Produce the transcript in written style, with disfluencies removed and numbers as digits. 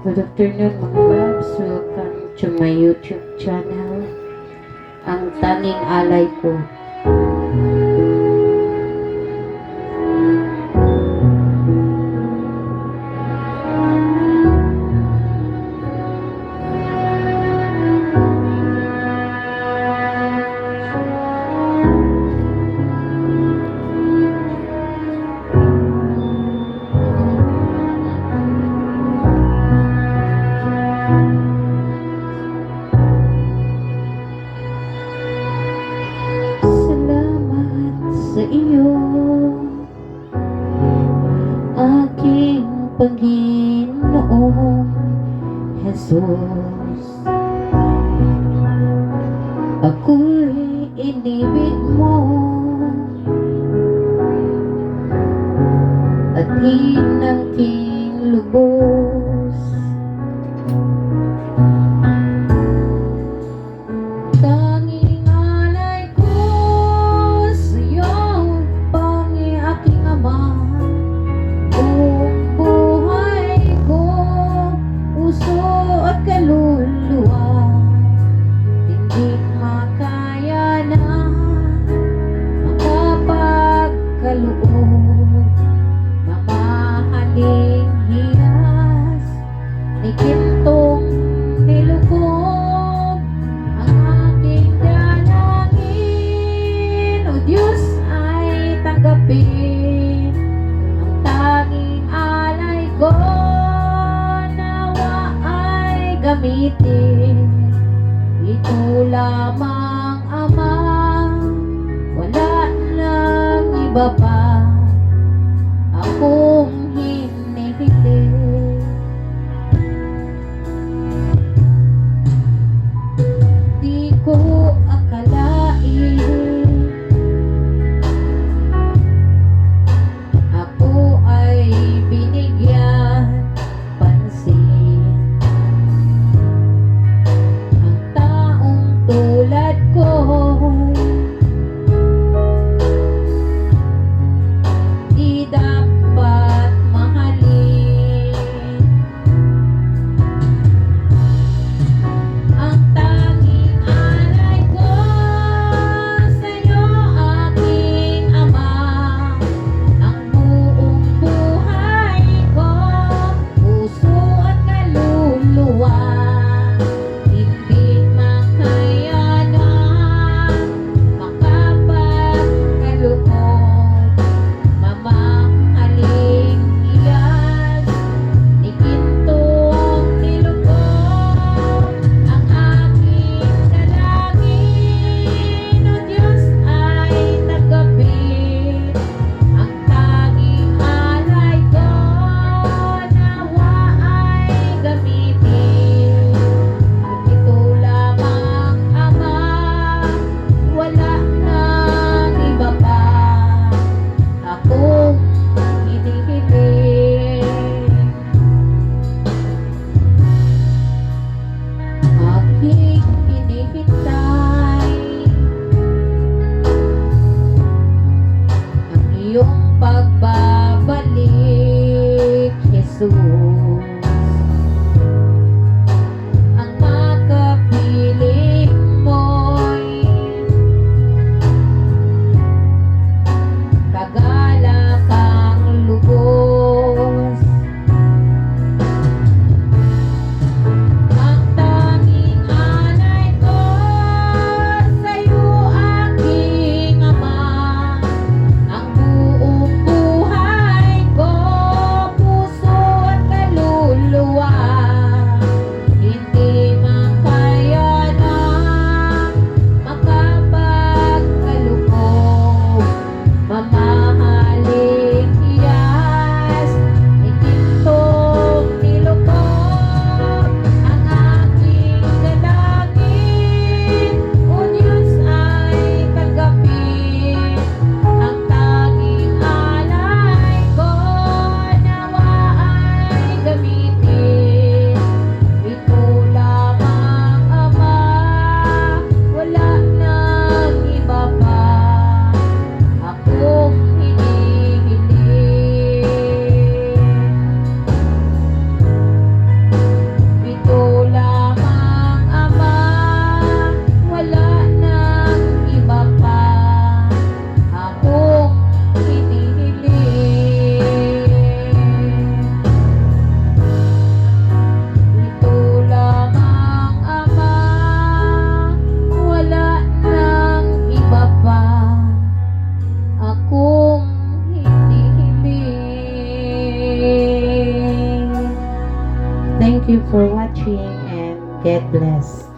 Good afternoon mga loves. Welcome to my YouTube channel. Ang tanging alay ko. Sa iyo, aking Panginoong Jesus. Ako'y inibig mo at hinangking lubos. Tanging alay ko sa'yo, Pangi aking Ama. Buong buhay ko, puso at kaluluwa, hindi makaya na makapagkaloob. Mamahaling hiyas ni gintong nilukob ang aking dalangin. O Diyos ay tanggapin ang tanging alay ko, nawa ay gamitin. Ito lamang Ama, wala nang iba pa akong hinihiling. Di ko akalain ako ay binigyan pansin. Ang taong tulad ko di dapat mahalin. Ang tanging alay ko sa'yo, aking Ama. Ang buong buhay ko, puso at kaluluwa, hindi makaya na makapagkaloob. Mamahaling hiyas ni gintong nilukob ang aking dalangin. O Diyos ay tanggapin ang tanging alay ko, nawa ay gamitin. Ito lamang Ama, wala nang iba pa akong hinihiling. Aking hinihintay ang iyong pagbabalik, Jesus. Ang makapiling mo'y kagalakang lubos. Ang tanging alay ko sa'yo, aking Ama. Ang buong buhay ko, puso at kaluluwa, Thank you for watching and God bless.